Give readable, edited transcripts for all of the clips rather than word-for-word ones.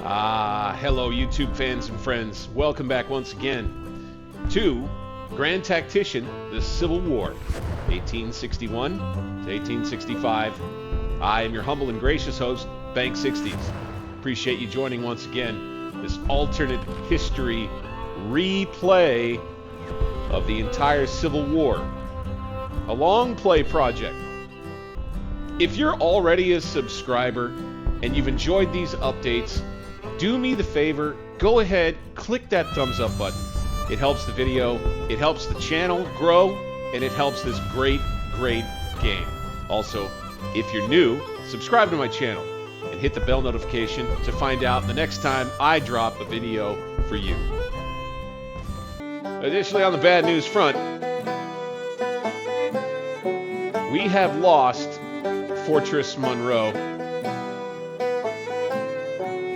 Hello YouTube fans and friends. Welcome back once again to Grand Tactitian, the Civil War, 1861 to 1865. I am your humble and gracious host, Bank 60s. Appreciate you joining once again this alternate history replay of the entire Civil War. A long play project. If you're already a subscriber and you've enjoyed these updates, do me the favor, go ahead, click that thumbs up button. It helps the video, it helps the channel grow, and it helps this great game. Also, if you're new, subscribe to my channel and hit the bell notification to find out the next time I drop a video for you. Additionally, on the bad news front, we have lost Fortress Monroe.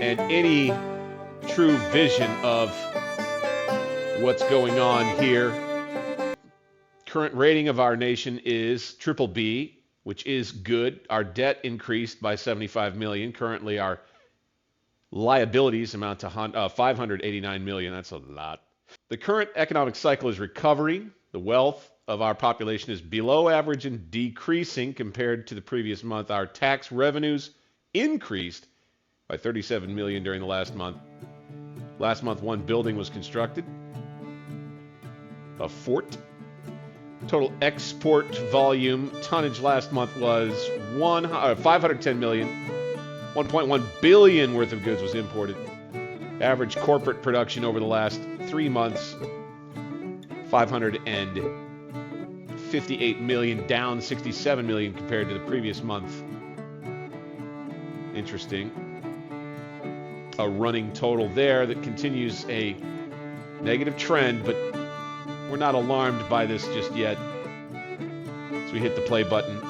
And any true vision of what's going on here. Current rating of our nation is BBB, which is good. Our debt increased by $75 million. Currently, our liabilities amount to $589 million. That's a lot. The current economic cycle is recovering. The wealth of our population is below average and decreasing compared to the previous month. Our tax revenues increased by $37 million during the last month. Last month, one building was constructed, a fort. Total export volume tonnage last month was 510 million. 1.1 billion worth of goods was imported. Average corporate production over the last 3 months, 558 million, down 67 million compared to the previous month. Interesting. A running total there that continues a negative trend, but we're not alarmed by this just yet. So we hit the play button.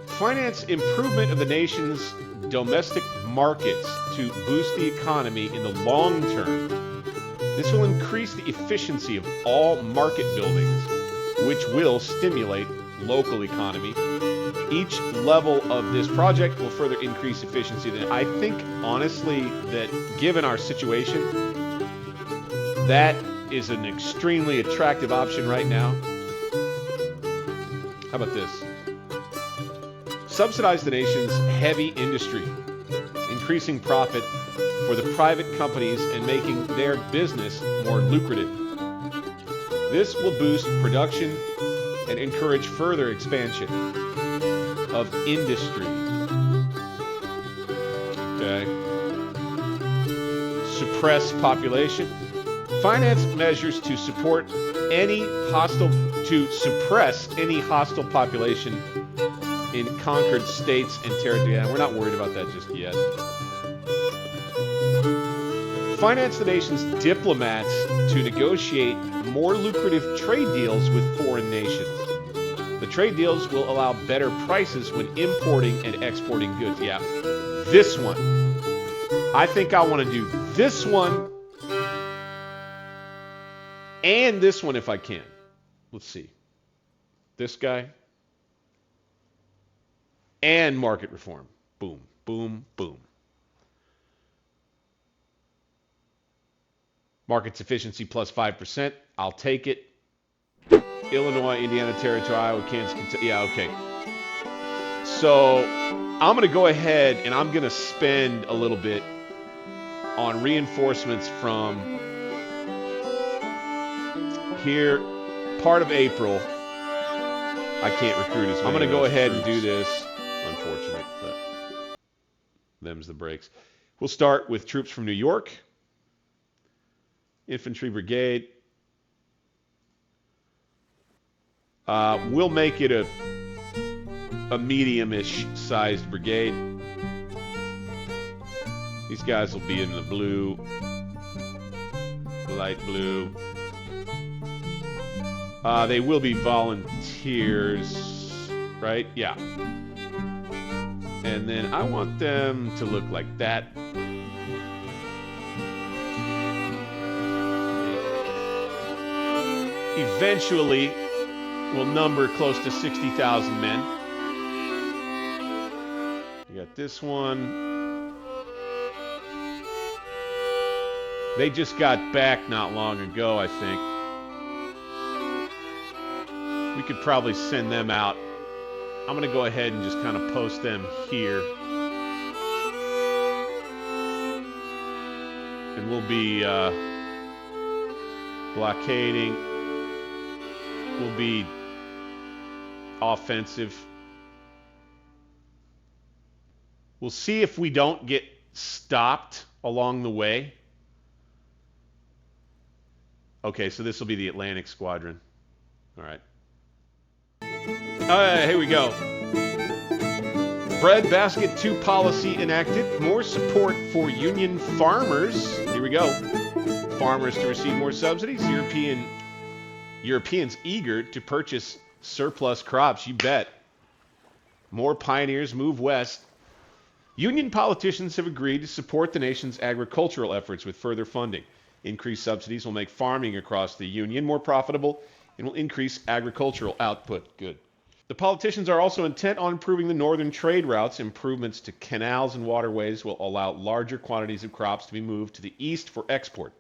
Finance improvement of the nation's domestic markets to boost the economy in the long term. This will increase the efficiency of all market buildings, which will stimulate local economy. Each level of this project will further increase efficiency. I think, honestly, that given our situation, that is an extremely attractive option right now. How about this? Subsidize the nation's heavy industry, increasing profit for the private companies and making their business more lucrative. This will boost production and encourage further expansion of industry. Okay. Suppress population. Finance measures to suppress any hostile population in conquered states and territory. And we're not worried about that just yet. Finance the nation's diplomats to negotiate more lucrative trade deals with foreign nations. The trade deals will allow better prices when importing and exporting goods. Yeah, this one. I think I want to do this one and this one if I can. Let's see. This guy. And market reform. Boom, boom, boom. Markets efficiency plus 5%. I'll take it. Illinois, Indiana Territory, Iowa, Kansas, Kentucky. Yeah, okay. So I'm going to go ahead and I'm going to spend a little bit on reinforcements from here, part of April. I can't recruit as many. I'm going to go ahead and do this. Unfortunate, but them's the breaks. We'll start with troops from New York. Infantry Brigade. We'll make it a medium-ish sized brigade. These guys will be in the blue, light blue. They will be volunteers, right? Yeah. And then I want them to look like that. Eventually, we'll number close to 60,000 men. You got this one. They just got back not long ago, I think. We could probably send them out. I'm going to go ahead and just kind of post them here. And we'll be blockading. We'll be offensive. We'll see if we don't get stopped along the way. Okay, so this will be the Atlantic Squadron. All right. Here we go. Bread Basket 2 policy enacted. More support for Union farmers. Here we go. Farmers to receive more subsidies. Europeans eager to purchase surplus crops. You bet. More pioneers move west. Union politicians have agreed to support the nation's agricultural efforts with further funding. Increased subsidies will make farming across the Union more profitable and will increase agricultural output. Good. The politicians are also intent on improving the northern trade routes. Improvements to canals and waterways will allow larger quantities of crops to be moved to the east for export.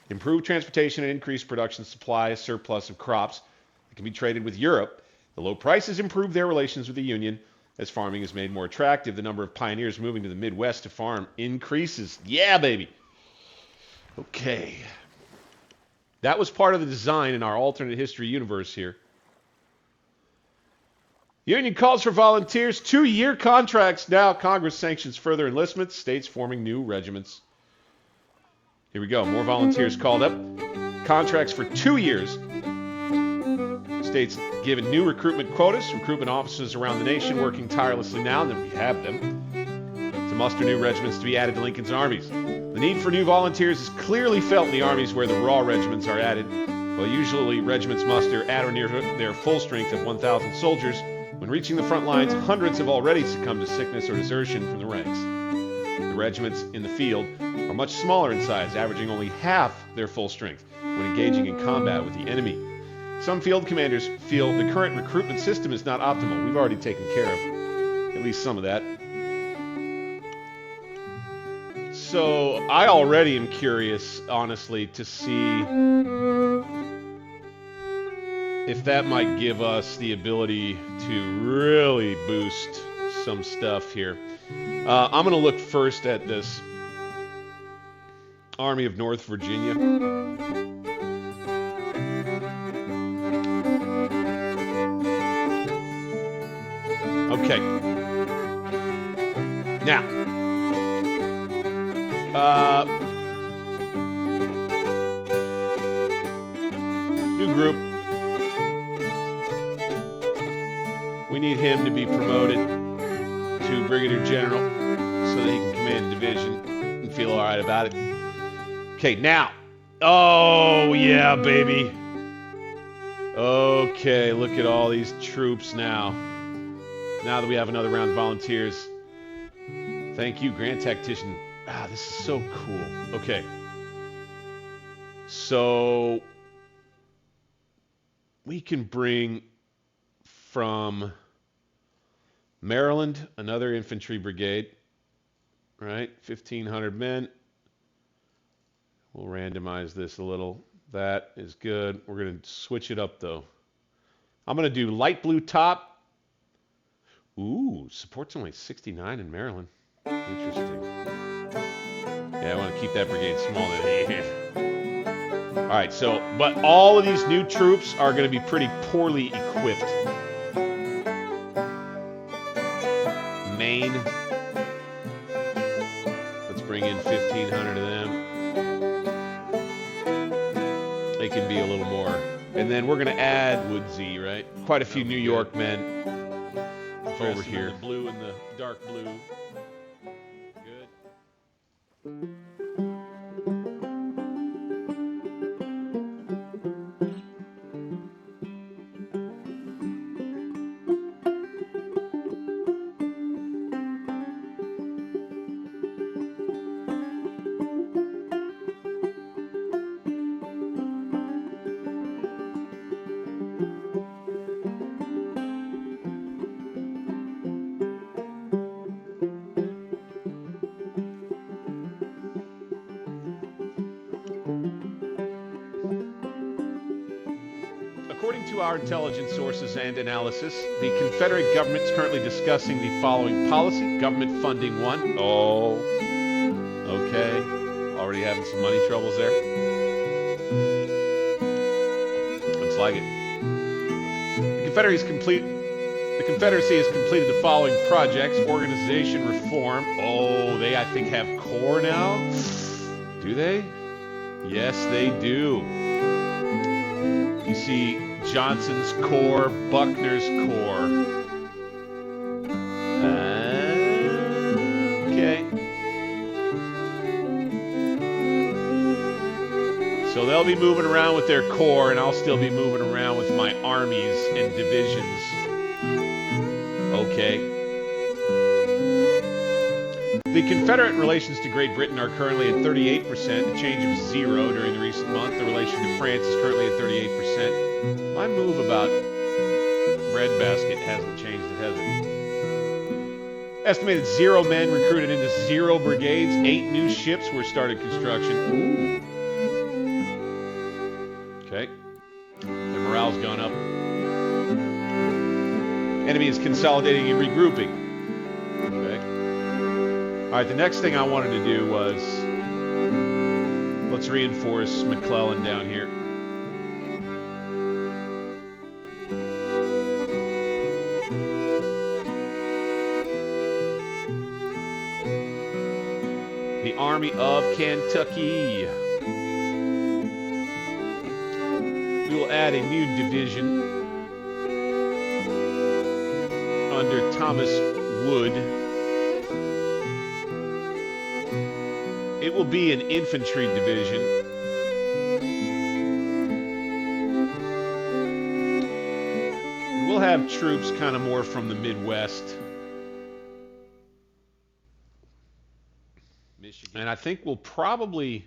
Improved transportation and increased production supply a surplus of crops that can be traded with Europe. The low prices improve their relations with the Union. As farming is made more attractive, the number of pioneers moving to the Midwest to farm increases. Yeah, baby. Okay. That was part of the design in our alternate history universe here. Union calls for volunteers. 2-year contracts now. Congress sanctions further enlistments. States forming new regiments. Here we go. More volunteers called up. Contracts for 2 years. States given new recruitment quotas. Recruitment offices around the nation working tirelessly now, and then we have them, to muster new regiments to be added to Lincoln's armies. The need for new volunteers is clearly felt in the armies where the raw regiments are added. While usually regiments muster at or near their full strength of 1,000 soldiers, when reaching the front lines, hundreds have already succumbed to sickness or desertion from the ranks. The regiments in the field are much smaller in size, averaging only half their full strength when engaging in combat with the enemy. Some field commanders feel the current recruitment system is not optimal. We've already taken care of at least some of that. So I already am curious, honestly, to see if that might give us the ability to really boost some stuff here. I'm going to look first at this Army of North Virginia. Okay. Now, new group. We need him to be promoted to Brigadier General so that he can command a division and feel all right about it. Okay, now. Oh, yeah, baby. Okay, look at all these troops now. Now that we have another round of volunteers. Thank you, Grand Tactitian. Ah, this is so cool. Okay. So we can bring from Maryland another infantry brigade, right? 1,500 men. We'll randomize this a little. That is good. We're going to switch it up, though. I'm going to do light blue top. Ooh, support's only 69 in Maryland. Interesting. Yeah, I want to keep that brigade small. All right, so, but all of these new troops are going to be pretty poorly equipped. Maine. Let's bring in 1,500 of them. They can be a little more. And then we're going to add Woodsy, right? Quite a few New York men over here. The blue and the dark blue. Good. according to our intelligence sources and analysis, the Confederate government is currently discussing the following policy. Government funding 1. Oh, okay. Already having some money troubles there. Looks like it. The Confederacy has completed the following projects. Organization reform. Oh, they, I think, have core now? Do they? Yes, they do. You see Johnson's Corps, Buckner's Corps. Okay. So they'll be moving around with their Corps, and I'll still be moving around with my armies and divisions. Okay. The Confederate relations to Great Britain are currently at 38%, a change of 0 during the recent month. The relation to France is currently at 38%. My move about breadbasket hasn't changed, it hasn't. Estimated 0 men recruited into 0 brigades. 8 new ships were started construction. Ooh. Okay. Their morale's gone up. Enemy is consolidating and regrouping. Okay. All right, the next thing I wanted to do was, let's reinforce McClellan down here. The Army of Kentucky. We will add a new division under Thomas Wood. It will be an infantry division. We'll have troops kind of more from the Midwest. Michigan. And I think we'll probably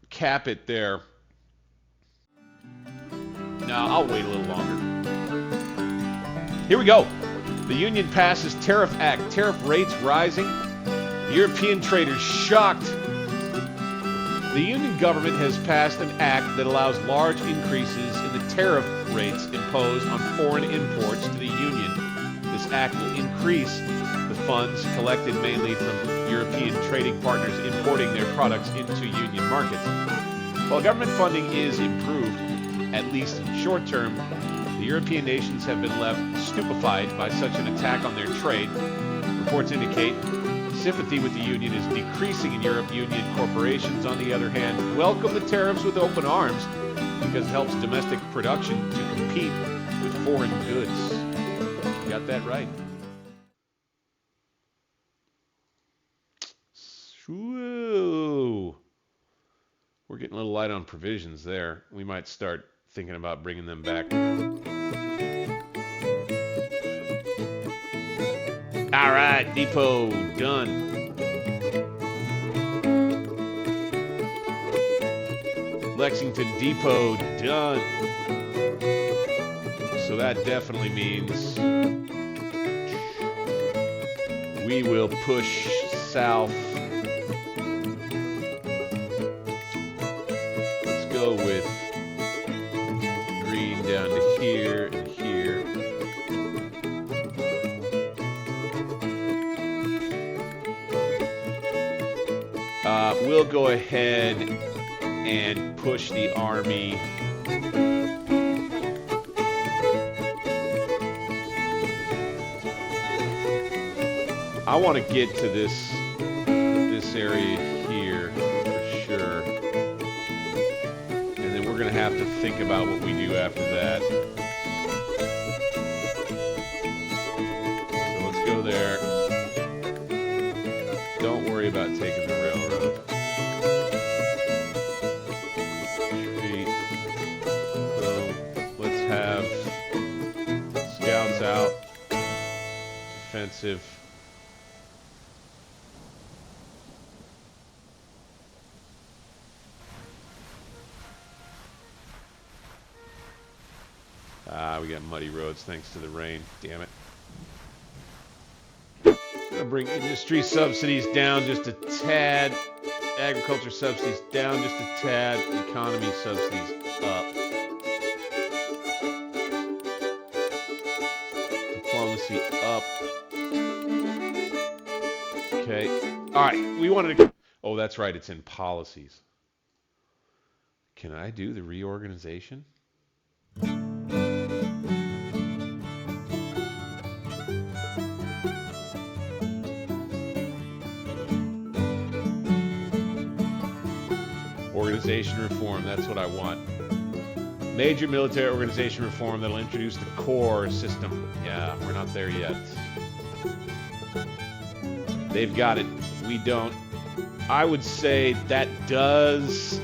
cap it there. No, I'll wait a little longer. Here we go. The Union passes Tariff Act. Tariff rates rising. European traders shocked. The Union government has passed an act that allows large increases in the tariff rates imposed on foreign imports to the Union. This act will increase the funds collected mainly from European trading partners importing their products into Union markets. While government funding is improved, at least in the short term, the European nations have been left stupefied by such an attack on their trade. Reports indicate sympathy with the Union is decreasing in Europe. Union corporations, on the other hand, welcome the tariffs with open arms because it helps domestic production to compete with foreign goods. You got that right. Whoa. We're getting a little light on provisions there. We might start thinking about bringing them back. All right, depot done. Lexington Depot done. So that definitely means we will push south. Let's go with green down to here and here. We'll go ahead and push the Army I want to get to this area here for sure, and then we're going to have to think about what we do after that. So let's go there. Don't worry about taking the railroad. So let's have scouts out, defensive. We got muddy roads thanks to the rain. Damn it. Gonna bring industry subsidies down just a tad. Agriculture subsidies down just a tad. Economy subsidies up. Diplomacy up. Okay. All right. We wanted to... Oh, that's right. It's in policies. Can I do the reorganization? Organization reform, that's what I want. Major military organization reform that'll introduce the core system. Yeah, we're not there yet. They've got it. We don't. I would say that does...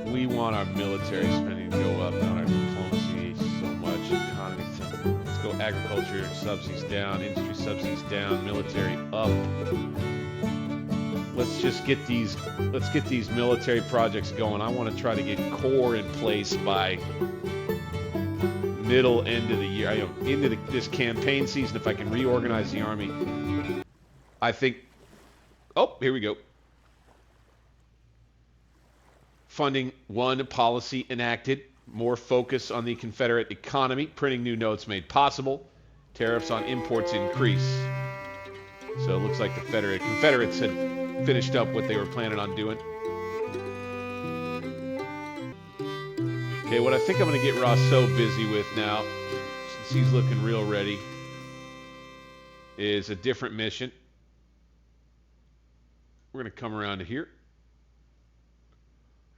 We want our military spending to go up, not our diplomacy so much. Economy, let's go agriculture subsidies down, industry subsidies down, military up. Let's just get these military projects going. I want to try to get core in place by middle end of the year, into this campaign season. If I can reorganize the Army, I think. Oh, here we go. Funding one policy enacted. More focus on the Confederate economy. Printing new notes made possible. Tariffs on imports increase. So it looks like the Confederates had finished up what they were planning on doing. Okay, what I think I'm going to get Rousseau busy with now, since he's looking real ready, is a different mission. We're going to come around to here,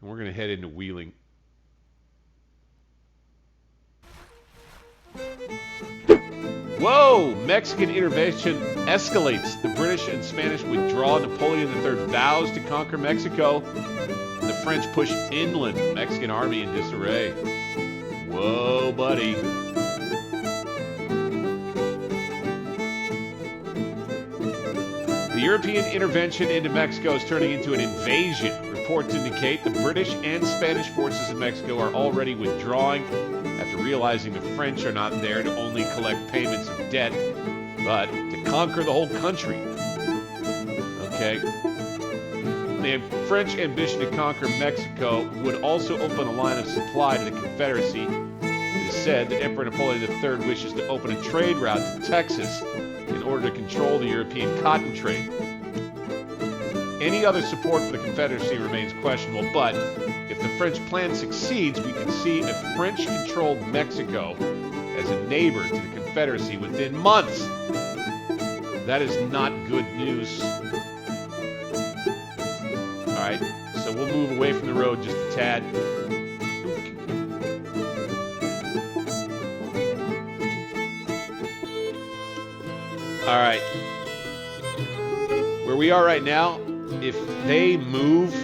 and we're going to head into Wheeling. Whoa! Mexican intervention escalates. The British and Spanish withdraw. Napoleon III vows to conquer Mexico. And the French push inland. Mexican army in disarray. Whoa, buddy. The European intervention into Mexico is turning into an invasion. Reports indicate the British and Spanish forces in Mexico are already withdrawing after realizing the French are not there to only collect payments of debt, but to conquer the whole country. Okay. The French ambition to conquer Mexico would also open a line of supply to the Confederacy. It is said that Emperor Napoleon III wishes to open a trade route to Texas in order to control the European cotton trade. Any other support for the Confederacy remains questionable, but if the French plan succeeds, we can see a French-controlled Mexico as a neighbor to the Confederacy within months. That is not good news. All right, so we'll move away from the road just a tad. All right. Where we are right now, if they move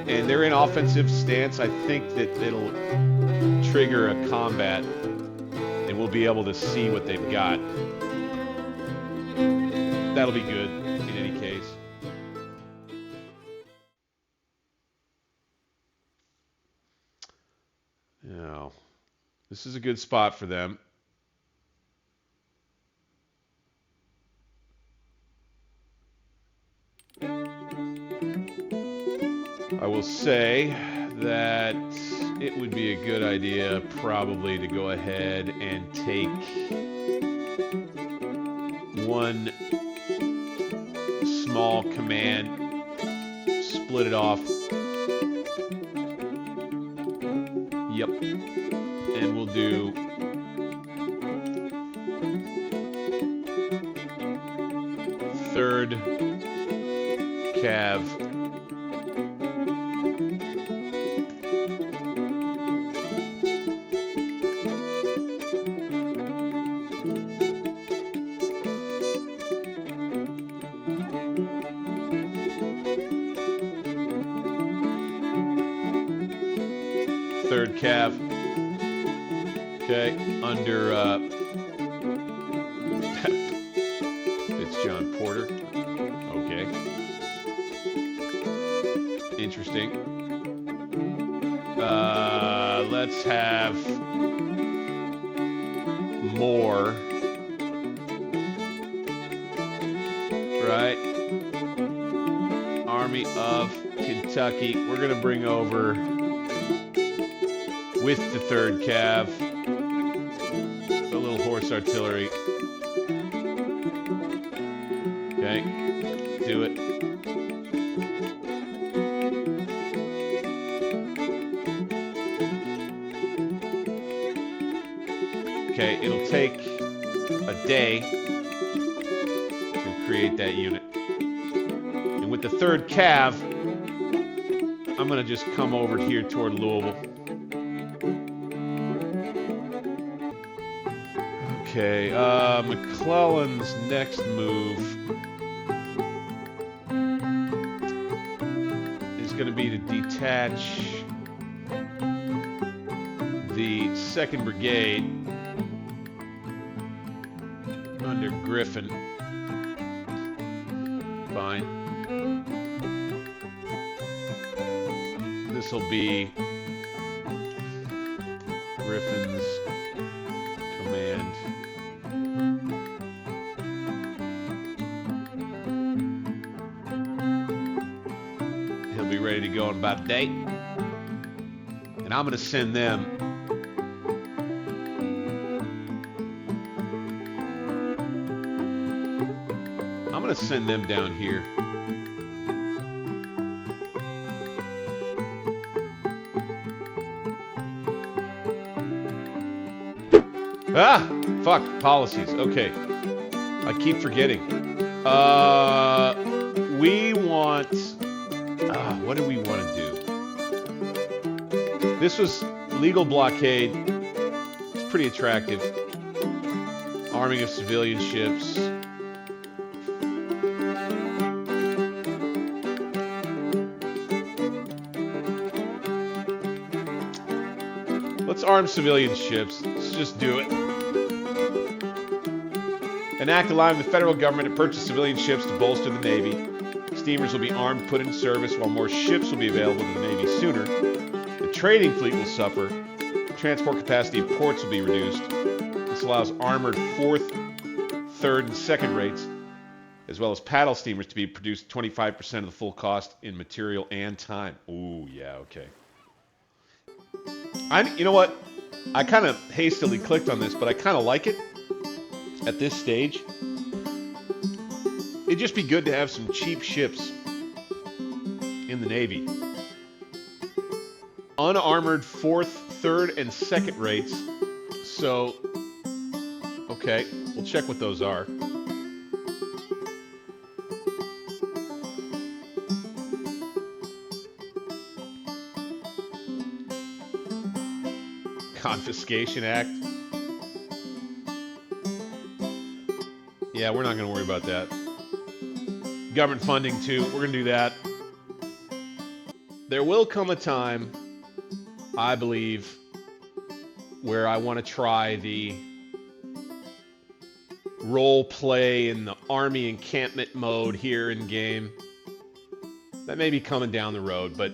and they're in offensive stance, I think that it'll trigger a combat and we'll be able to see what they've got. That'll be good in any case. Now, this is a good spot for them. I will say that it would be a good idea probably to go ahead and take one small command, split it off. Yep. And we'll do third Cav. Third Cav. Okay, under it's John Porter. Okay. Interesting. Let's have more right? Army of Kentucky. We're going to bring over with the 3rd Cav a little horse artillery. Okay, do it. Okay, it'll take a day to create that unit. And with the 3rd Cav, I'm going to just come over here toward Louisville. Okay, McClellan's next move is going to be to detach the 2nd Brigade under Griffin. Fine. This will be Griffin's command. He'll be ready to go in about a day. And I'm going to send them down here. Ah, fuck, policies. Okay, I keep forgetting. We want. What do we want to do? This was legal blockade. It's pretty attractive. Arming of civilian ships. Let's arm civilian ships. Let's just do it. An act allowing the federal government to purchase civilian ships to bolster the Navy. Steamers will be armed, put in service, while more ships will be available to the Navy sooner. The trading fleet will suffer. Transport capacity of ports will be reduced. This allows armored 4th, 3rd, and 2nd rates, as well as paddle steamers, to be produced 25% of the full cost in material and time. Ooh, yeah, okay. You know what? I kind of hastily clicked on this, but I kind of like it at this stage. It'd just be good to have some cheap ships in the Navy. Unarmored 4th, 3rd, and 2nd rates. So, okay, we'll check what those are. Confiscation Act. Yeah, we're not going to worry about that. Government funding, too. We're going to do that. There will come a time, I believe, where I want to try the role play in the Army encampment mode here in game. That may be coming down the road, but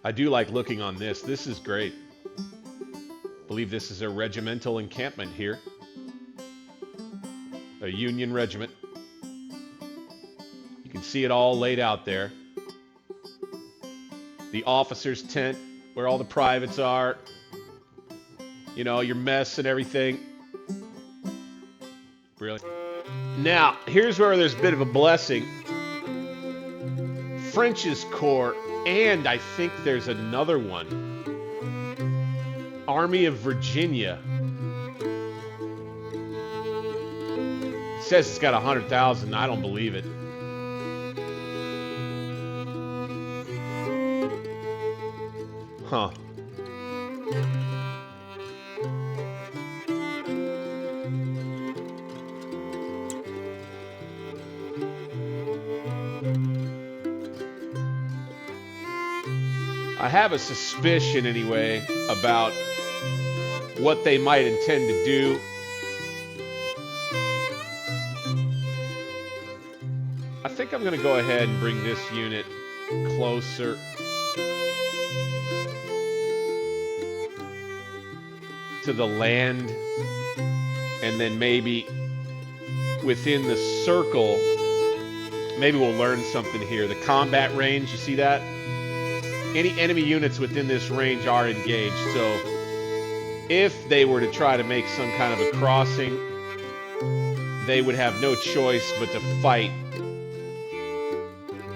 I do like looking on this. This is great. I believe this is a regimental encampment here. A Union regiment. You can see it all laid out there. The officer's tent, where all the privates are. You know, your mess and everything. Brilliant. Now, here's where there's a bit of a blessing. French's Corps, and I think there's another one. Army of Virginia. It says it's got 100,000. I don't believe it. Huh. I have a suspicion, anyway, about what they might intend to do. I think I'm going to go ahead and bring this unit closer. To the land, and then maybe within the circle. Maybe we'll learn something here. The combat range, you see that? Any enemy units within this range are engaged. So if they were to try to make some kind of a crossing, they would have no choice but to fight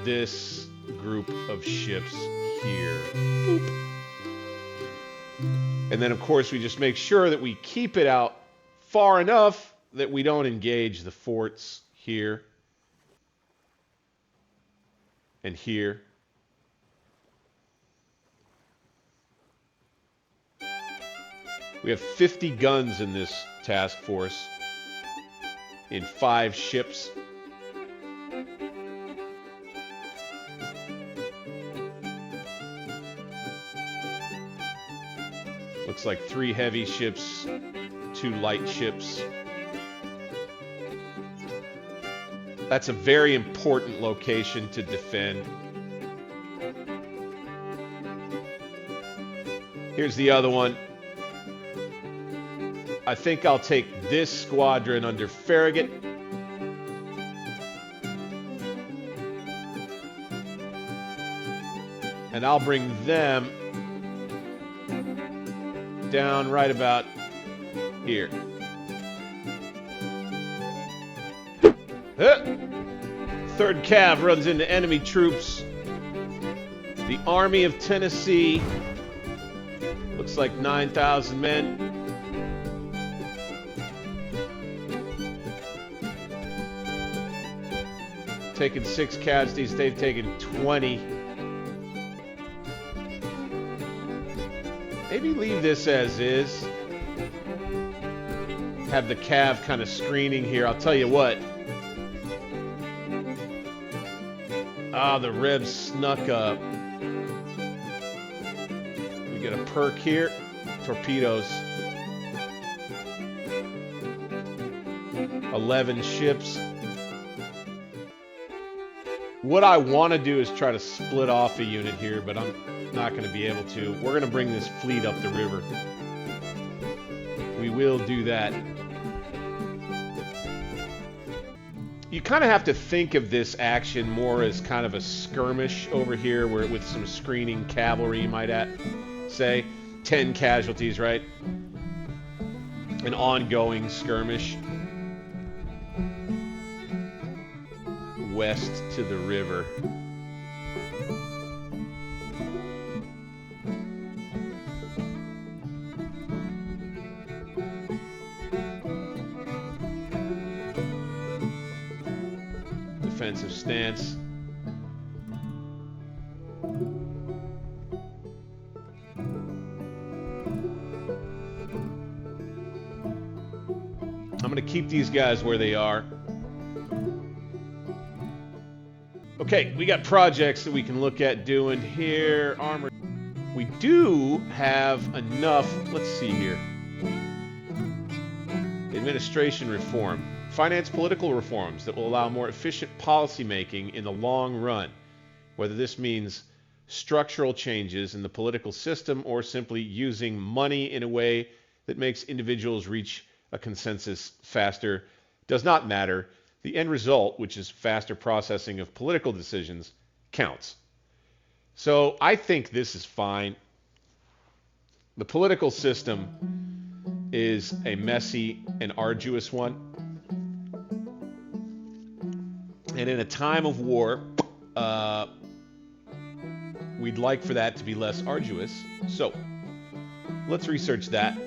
this group of ships here. Boop. And then, of course, we just make sure that we keep it out far enough that we don't engage the forts here and here. We have 50 guns in this task force in 5 ships. Looks like 3 heavy ships, 2 light ships. That's a very important location to defend. Here's the other one. I think I'll take this squadron under Farragut. And I'll bring them down right about here. Third Cav runs into enemy troops. The Army of Tennessee. Looks like 9,000 men. Taken 6 casualties, they've taken 20. Maybe leave this as is. Have the Cav kind of screening here. I'll tell you what. Ah, the Rebs snuck up. We get a perk here. Torpedoes. 11 ships. What I want to do is try to split off a unit here, but I'm not going to be able to. We're going to bring this fleet up the river. We will do that. You kind of have to think of this action more as kind of a skirmish over here, where with some screening cavalry, you might say. 10 casualties, right? An ongoing skirmish. West to the river. Defensive stance. I'm going to keep these guys where they are. Okay, we got projects that we can look at doing here. Armor. We do have enough. Let's see here. Administration reform. Finance political reforms that will allow more efficient policy making in the long run. Whether this means structural changes in the political system or simply using money in a way that makes individuals reach a consensus faster, does not matter. The end result, which is faster processing of political decisions, counts. So I think this is fine. The political system is a messy and arduous one. And in a time of war, we'd like for that to be less arduous. So let's research that.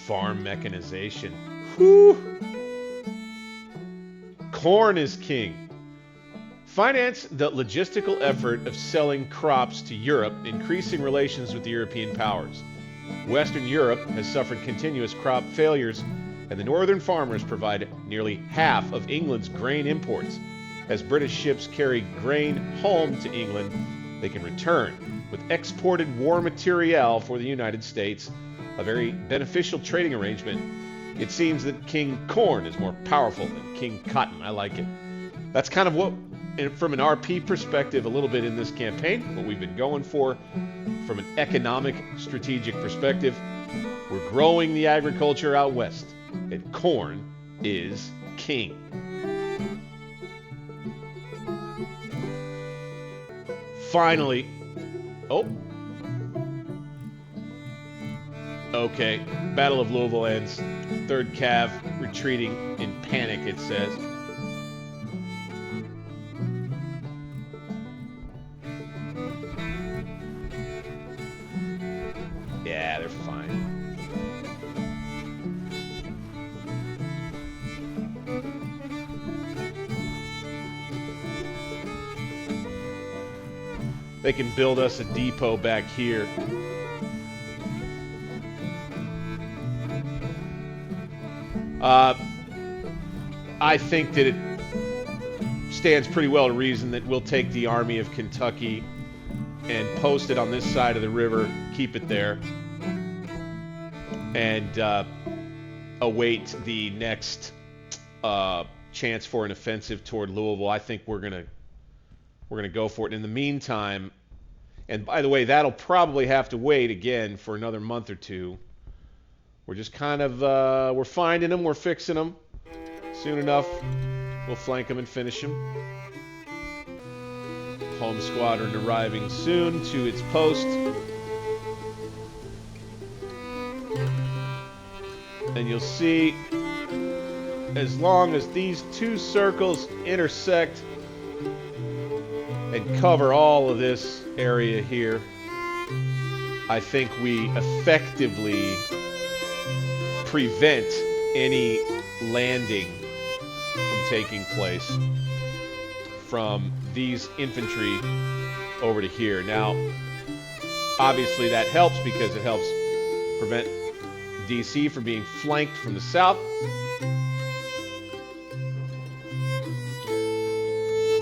Farm mechanization. Whew. Corn is king. Finance the logistical effort of selling crops to Europe, increasing relations with the European powers. Western Europe has suffered continuous crop failures, and the northern farmers provide nearly half of England's grain imports. As British ships carry grain home to England, they can return with exported war material for the United States. A very beneficial trading arrangement. It seems that King Corn is more powerful than King Cotton. I like it. That's kind of what and from an RP perspective, a little bit in this campaign, what we've been going for, from an economic, strategic perspective, we're growing the agriculture out west, and corn is king. Finally, oh, okay, Battle of Louisville ends. 3rd Cav retreating in panic, it says. Yeah, they're fine. They can build us a depot back here. I think that it stands pretty well to reason that we'll take the Army of Kentucky and post it on this side of the river, keep it there, and await the next chance for an offensive toward Louisville. I think we're gonna go for it. In the meantime, and by the way, that'll probably have to wait again for another month or two. We're just kind of we're finding them, we're fixing them. Soon enough, we'll flank them and finish them. Home squadron arriving soon to its post. And you'll see, as long as these two circles intersect and cover all of this area here, I think we effectively prevent any landing from taking place from these infantry over to here. Now, obviously that helps because it helps prevent DC from being flanked from the south.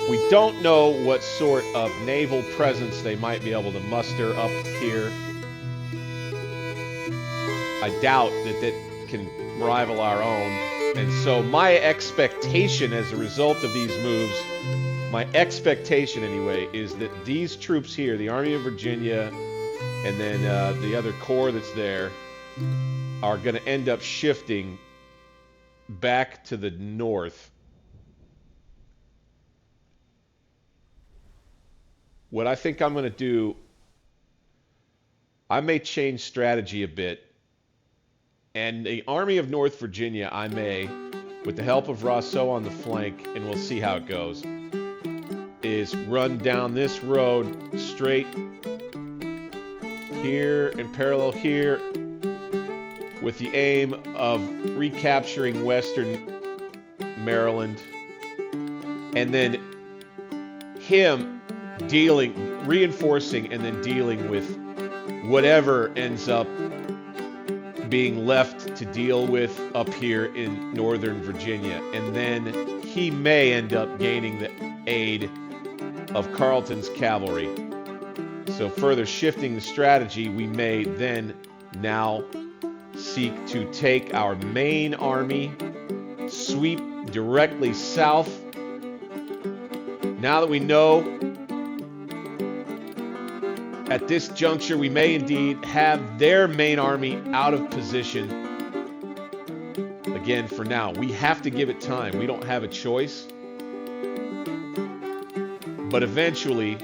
We don't know what sort of naval presence they might be able to muster up here. I doubt that that can rival our own. And so my expectation as a result of these moves, my expectation anyway, is that these troops here, the Army of Virginia, and then the other corps that's there, are going to end up shifting back to the north. What I think I'm going to do, I may change strategy a bit. And the Army of North Virginia, I may, with the help of Rousseau on the flank, and we'll see how it goes, is run down this road straight here and parallel here with the aim of recapturing western Maryland, and then him reinforcing and then dealing with whatever ends up being left to deal with up here in northern Virginia. And then he may end up gaining the aid of Carleton's cavalry. So further shifting the strategy, we may then now seek to take our main army, sweep directly south. Now that we know at this juncture, we may indeed have their main army out of position. Again, for now, we have to give it time. We don't have a choice. But eventually,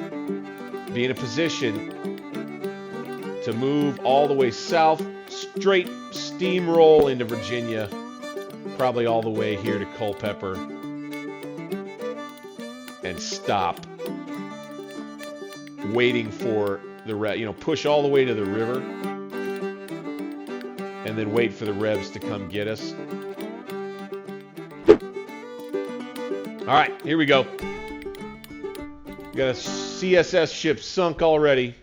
be in a position to move all the way south, straight steamroll into Virginia, probably all the way here to Culpeper, and stop, waiting for the push all the way to the river, and then wait for the Revs to come get us. All right, here we go. We got a CSS ship sunk already.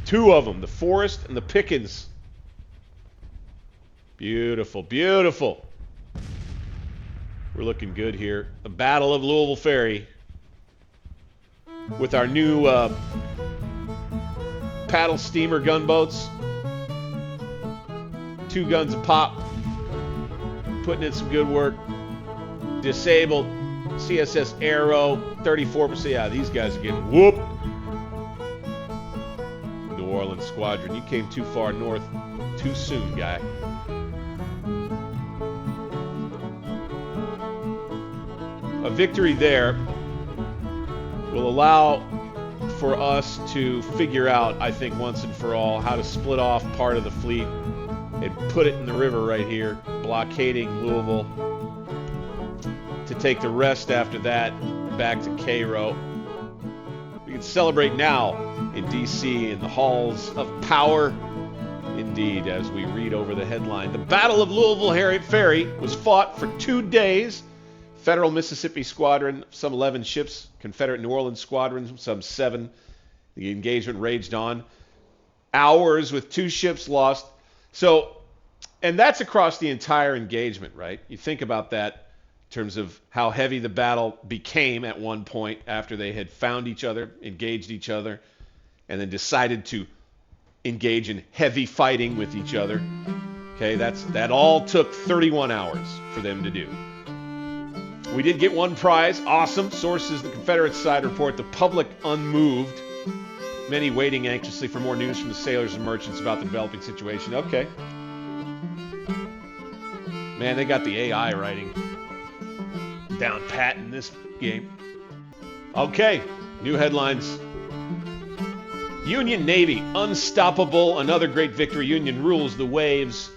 2 of them, the Forest and the Pickens. Beautiful, beautiful. We're looking good here. The Battle of Louisville Ferry with our new paddle steamer gunboats. 2 guns a pop. Putting in some good work. Disabled CSS Arrow, 34%. Yeah, these guys are getting whooped. New Orleans Squadron, you came too far north too soon, guy. A victory there will allow for us to figure out, I think, once and for all, how to split off part of the fleet and put it in the river right here, blockading Louisville, to take the rest after that back to Cairo. We can celebrate now in D.C. in the halls of power. Indeed, as we read over the headline, the Battle of Louisville Ferry was fought for 2 days. Federal Mississippi Squadron, some 11 ships. Confederate New Orleans Squadron, some 7. The engagement raged on. Hours with 2 ships lost. So, and that's across the entire engagement, right? You think about that in terms of how heavy the battle became at one point after they had found each other, engaged each other, and then decided to engage in heavy fighting with each other. Okay, that all took 31 hours for them to do. We did get one prize. Awesome. Sources, the Confederate side report, the public unmoved. Many waiting anxiously for more news from the sailors and merchants about the developing situation. Okay. Man, they got the AI writing down pat in this game. Okay. New headlines. Union Navy, unstoppable. Another great victory. Union rules the waves.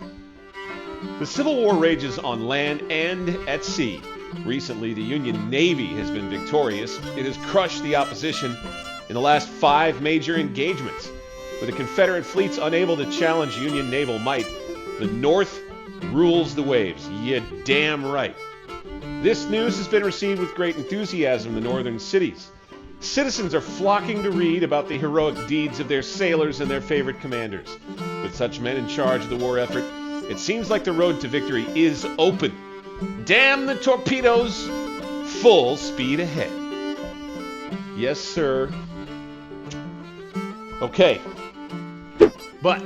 The Civil War rages on land and at sea. Recently, the Union Navy has been victorious. It has crushed the opposition in the last 5 major engagements. With the Confederate fleets unable to challenge Union naval might, the North rules the waves. You damn right. This news has been received with great enthusiasm in the northern cities. Citizens are flocking to read about the heroic deeds of their sailors and their favorite commanders. With such men in charge of the war effort, it seems like the road to victory is open. Damn the torpedoes! Full speed ahead. Yes, sir. Okay. But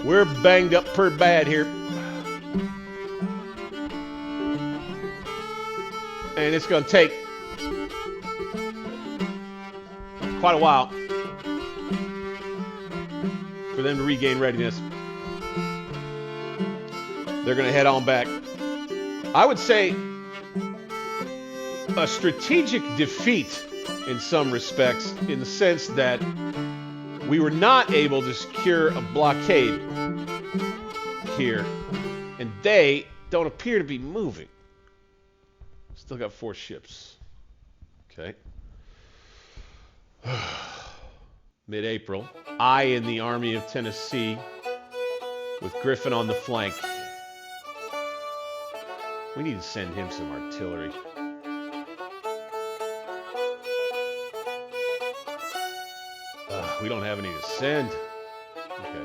we're banged up pretty bad here. And it's going to take quite a while for them to regain readiness. They're going to head on back. I would say a strategic defeat in some respects, in the sense that we were not able to secure a blockade here, and they don't appear to be moving. Still got 4 ships. Okay. Mid-April. I in the Army of Tennessee with Griffin on the flank. We need to send him some artillery. We don't have any to send. Okay.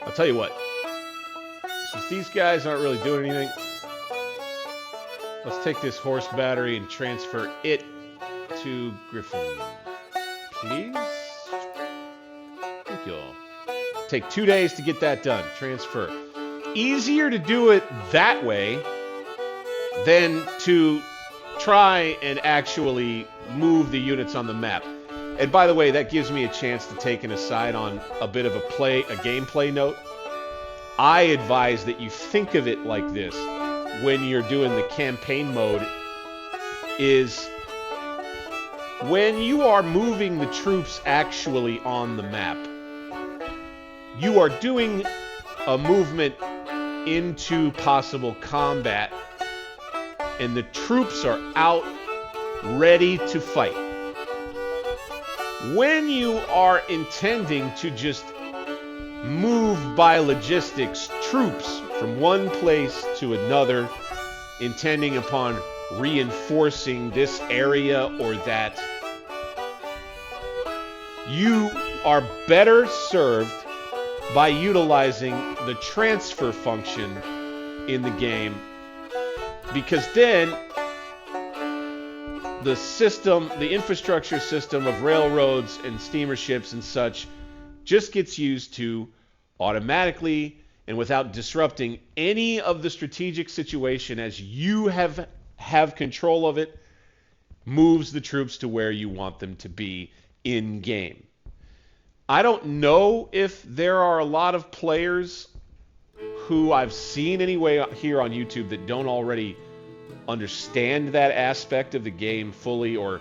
I'll tell you what. Since these guys aren't really doing anything, let's take this horse battery and transfer it to Griffin. Please? Thank you all. Take 2 days to get that done. Transfer. Easier to do it that way than to try and actually move the units on the map. And by the way, that gives me a chance to take an aside on a bit of a gameplay note. I advise that you think of it like this when you're doing the campaign mode, is when you are moving the troops actually on the map, you are doing a movement into possible combat, and the troops are out ready to fight. When you are intending to just move by logistics troops from one place to another, intending upon reinforcing this area or that, you are better served by utilizing the transfer function in the game, because then the system, the infrastructure system of railroads and steamer ships and such, just gets used to automatically and without disrupting any of the strategic situation as you have control of it, moves the troops to where you want them to be in game. I don't know if there are a lot of players who I've seen anyway here on YouTube that don't already understand that aspect of the game fully, or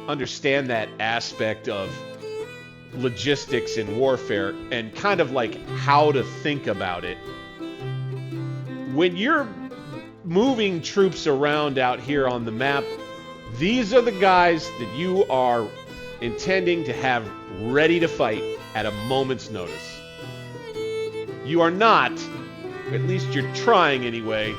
understand that aspect of logistics in warfare and kind of like how to think about it. When you're moving troops around out here on the map, these are the guys that you are intending to have ready to fight at a moment's notice. You are not, at least you're trying anyway,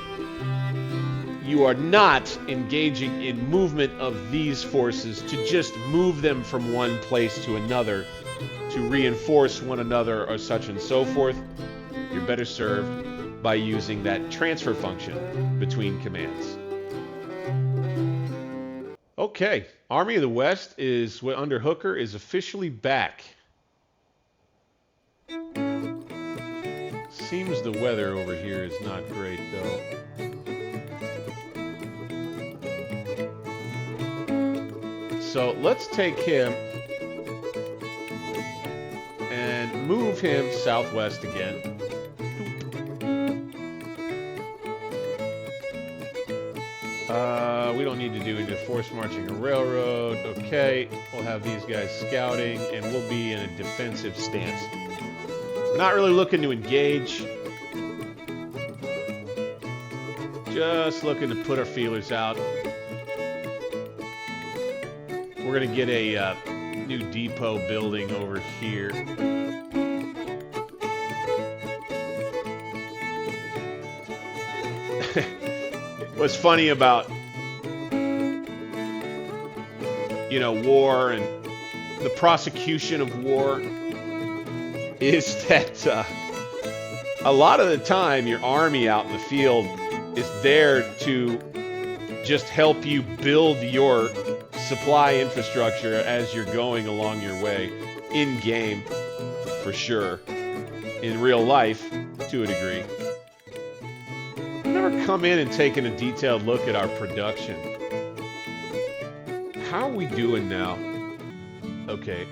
you are not engaging in movement of these forces to just move them from one place to another to reinforce one another or such and so forth. You're better served by using that transfer function between commands. Okay, Army of the West is under Hooker is officially back. Seems the weather over here is not great though. So let's take him and move him southwest again. We don't need to do any force marching or railroad. Okay, we'll have these guys scouting and we'll be in a defensive stance. We're not really looking to engage. Just looking to put our feelers out. We're going to get a new depot building over here. What's funny about, you know, war and the prosecution of war is that a lot of the time your army out in the field is there to just help you build your supply infrastructure as you're going along your way, in game for sure, in real life to a degree. I've never come in and taken a detailed look at our production. How are we doing now? Okay,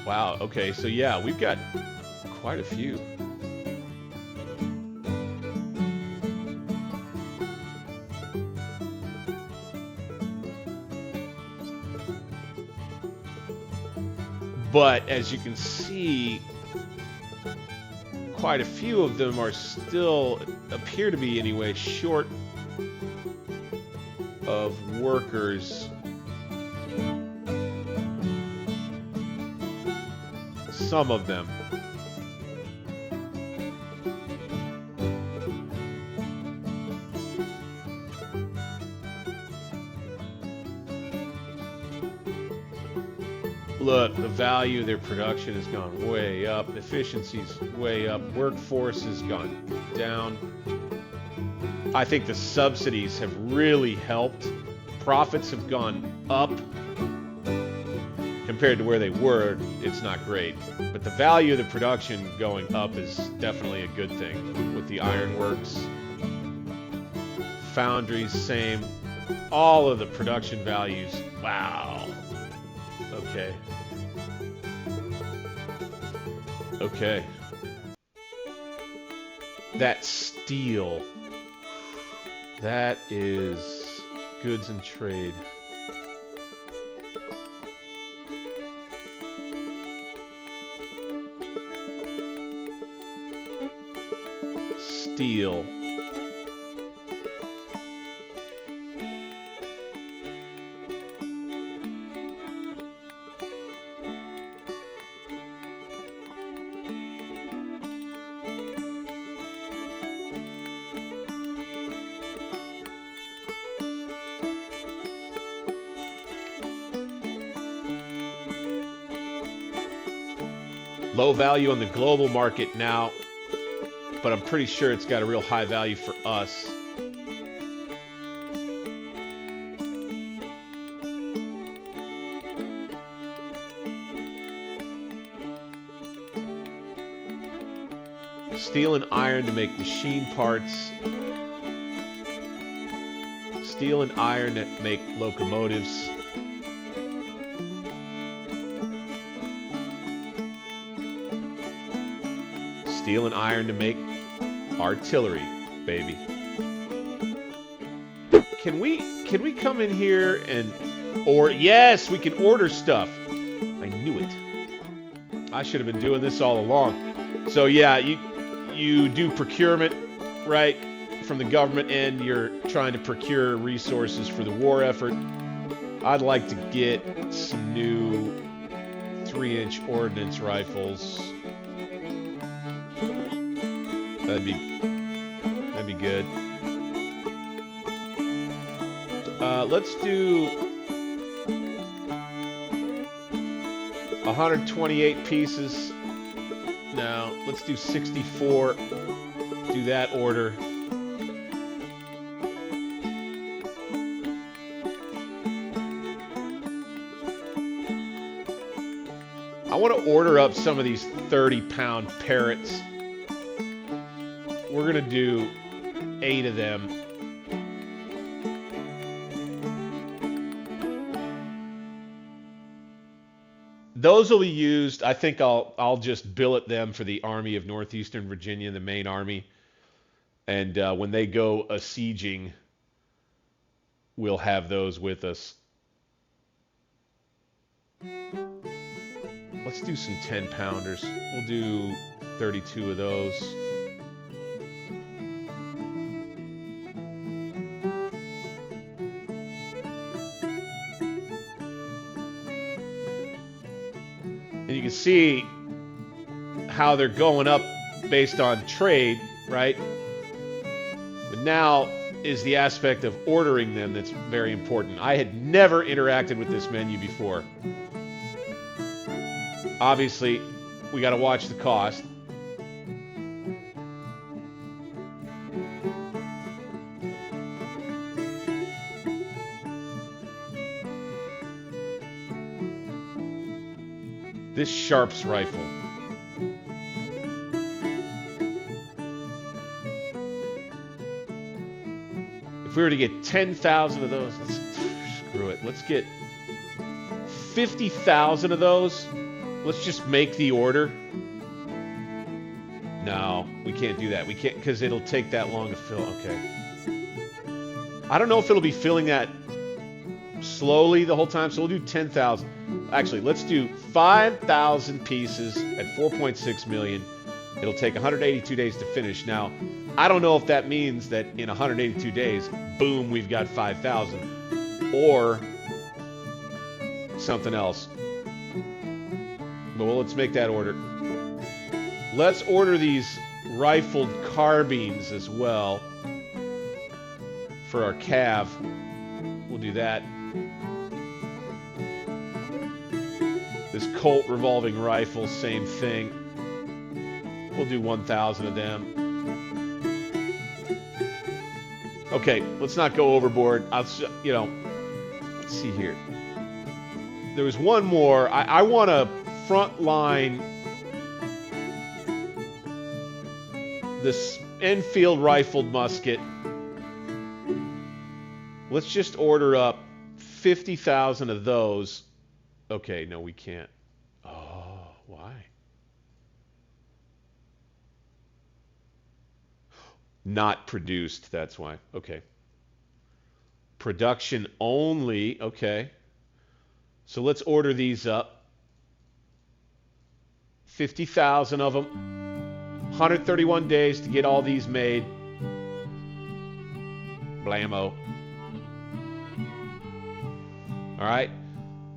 wow, okay, so yeah, we've got quite a few. But as you can see, quite a few of them are still, appear to be anyway, short of workers. Some of them. Look, the value of their production has gone way up. Efficiency's way up. Workforce has gone down. I think the subsidies have really helped. Profits have gone up. Compared to where they were, it's not great. But the value of the production going up is definitely a good thing. With the ironworks, foundries, same. All of the production values. Wow. Okay. Okay. That steel. That is goods and trade. Steel. Low value on the global market now, but I'm pretty sure it's got a real high value for us. Steel and iron to make machine parts. Steel and iron that make locomotives. Steel and iron to make artillery, baby. Can we come in here and yes, we can order stuff. I knew it. I should have been doing this all along. So yeah, you do procurement, right? From the government end, you're trying to procure resources for the war effort. I'd like to get some new 3-inch ordnance rifles. That'd be good. Let's do 128 pieces. No, let's do 64. Do that order. I want to order up some of these 30-pound parrots. We're going to do 8 of them. Those will be used. I think I'll just billet them for the Army of Northeastern Virginia, the main army. And when they go sieging, we'll have those with us. Let's do some 10-pounders. We'll do 32 of those. And you can see how they're going up based on trade, right? But now is the aspect of ordering them that's very important. I had never interacted with this menu before. Obviously, we got to watch the cost. This Sharps rifle. If we were to get 10,000 of those, screw it. Let's get 50,000 of those. Let's just make the order. No, we can't do that. We can't, because it'll take that long to fill. Okay. I don't know if it'll be filling that slowly the whole time, so we'll do 10,000. Actually, let's do 5,000 pieces at 4.6 million. It'll take 182 days to finish. Now, I don't know if that means that in 182 days, boom, we've got 5,000, or something else. But well, let's make that order. Let's order these rifled carbines as well for our cav. We'll do that. This Colt revolving rifle, same thing. We'll do 1,000 of them. Okay, let's not go overboard. Let's see here. There was one more. I want to front line this Enfield rifled musket. Let's just order up 50,000 of those. Okay, no, we can't. Oh, why? Not produced, that's why. Okay. Production only. Okay. So let's order these up. 50,000 of them. 131 days to get all these made. Blammo. All right.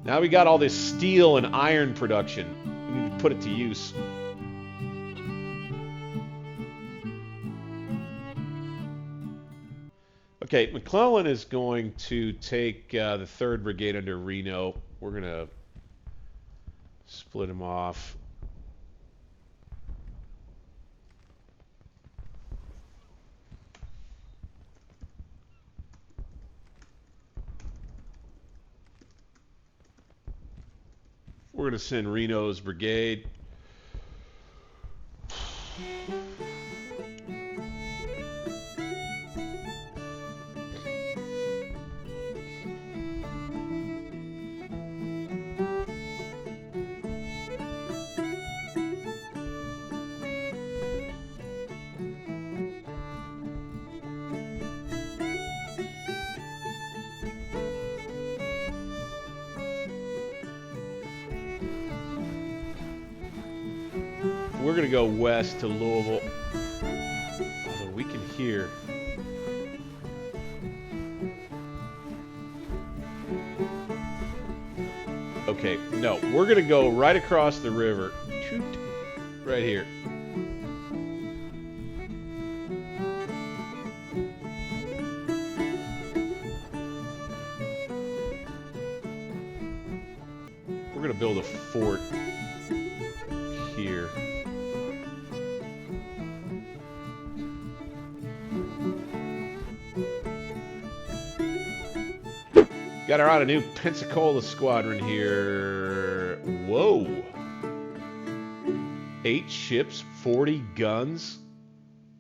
Now we got all this steel and iron production. We need to put it to use. Okay, McClellan is going to take the 3rd Brigade under Reno. We're going to split him off. We're going to send Reno's brigade. we're going to go west to Louisville. Although we can hear. Okay, no, we're going to go right across the river. Right here. We're going to build a fort here. Got our new Pensacola squadron here. Whoa. 8 ships, 40 guns.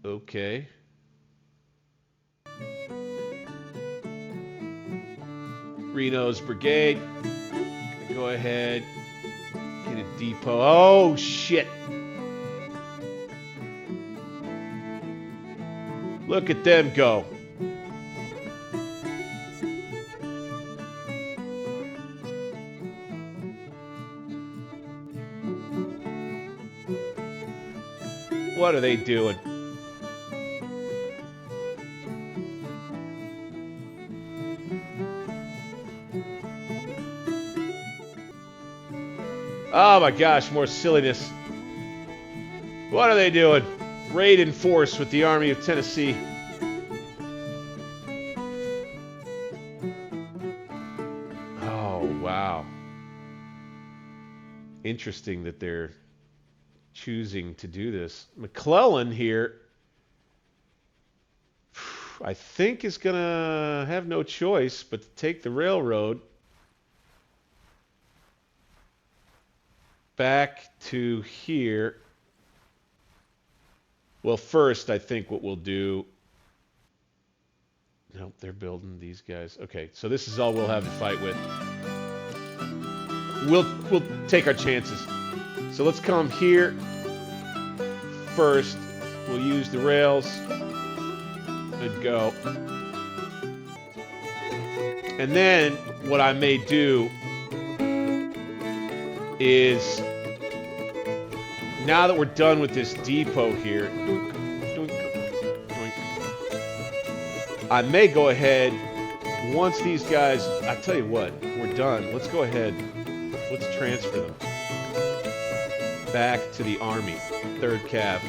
Okay. Reno's brigade. Go ahead. Get a depot. Oh, shit. Look at them go. What are they doing? Oh my gosh, more silliness. What are they doing? Raid in force with the Army of Tennessee. Oh, wow. Interesting that they're choosing to do this. McClellan here, I think, is going to have no choice but to take the railroad back to here. Well, first, I think what we'll do... Nope, they're building these guys. Okay, so this is all we'll have to fight with. We'll take our chances. So let's come here first. We'll use the rails and go. And then what I may do is, now that we're done with this depot here, I may go ahead, once these guys, I tell you what, we're done. Let's go ahead, let's transfer them back to the Army, 3rd Cav.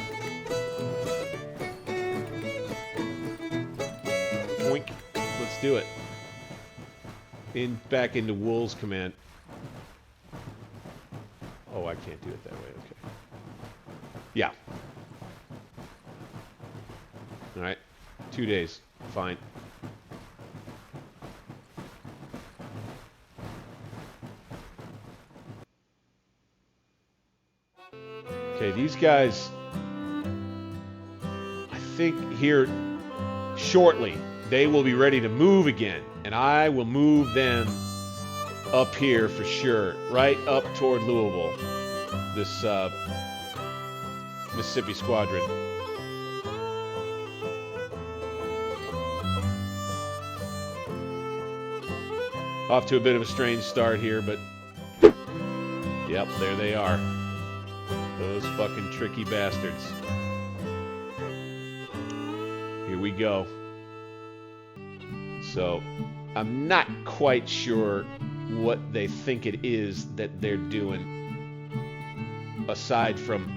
Boink. Let's do it. Back into Wool's command. Oh, I can't do it that way. Okay. Yeah. All right. 2 days. Fine. Okay, these guys, I think here shortly, they will be ready to move again. And I will move them up here for sure, right up toward Louisville, this Mississippi squadron. Off to a bit of a strange start here, but yep, there they are. Those fucking tricky bastards. Here we go. So, I'm not quite sure what they think it is that they're doing, aside from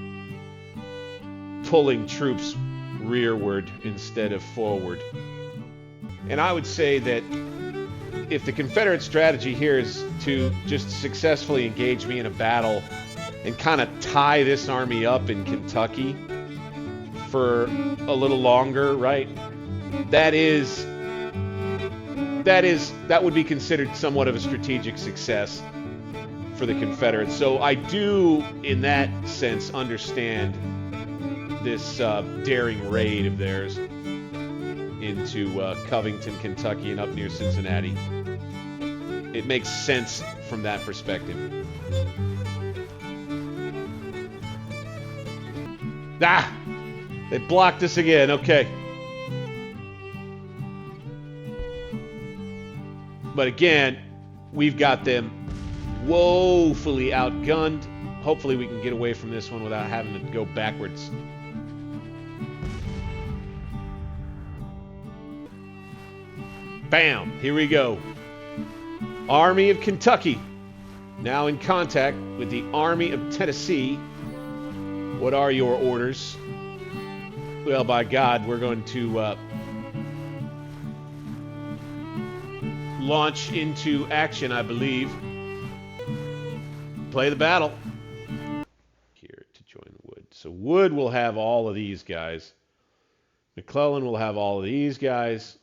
pulling troops rearward instead of forward. And I would say that if the Confederate strategy here is to just successfully engage me in a battle and kind of tie this army up in Kentucky for a little longer, right? That would be considered somewhat of a strategic success for the Confederates. So I do, in that sense, understand this daring raid of theirs into Covington, Kentucky, and up near Cincinnati. It makes sense from that perspective. Ah! They blocked us again. Okay. But again, we've got them woefully outgunned. hopefully we can get away from this one without having to go backwards. Bam! Here we go. Army of Kentucky now in contact with the Army of Tennessee. What are your orders? Well, by God, we're going to launch into action, I believe. Play the battle. Here to join Wood. So Wood will have all of these guys. McClellan will have all of these guys.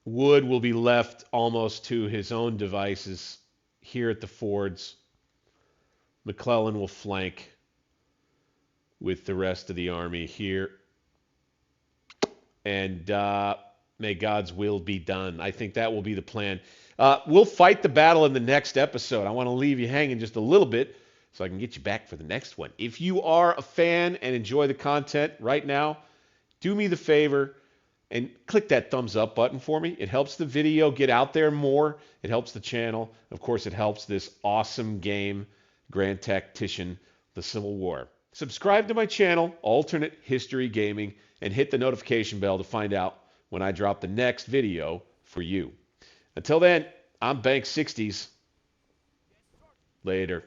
Wood will be left almost to his own devices here at the fords. McClellan will flank with the rest of the army here. And may God's will be done. I think that will be the plan. We'll fight the battle in the next episode. I want to leave you hanging just a little bit so I can get you back for the next one. If you are a fan and enjoy the content right now, do me the favor and click that thumbs up button for me. It helps the video get out there more. It helps the channel. Of course, it helps this awesome game, Grand Tactician, the Civil War. Subscribe to my channel, Alternate History Gaming, and hit the notification bell to find out when I drop the next video for you. Until then, I'm Bank 60s. Later.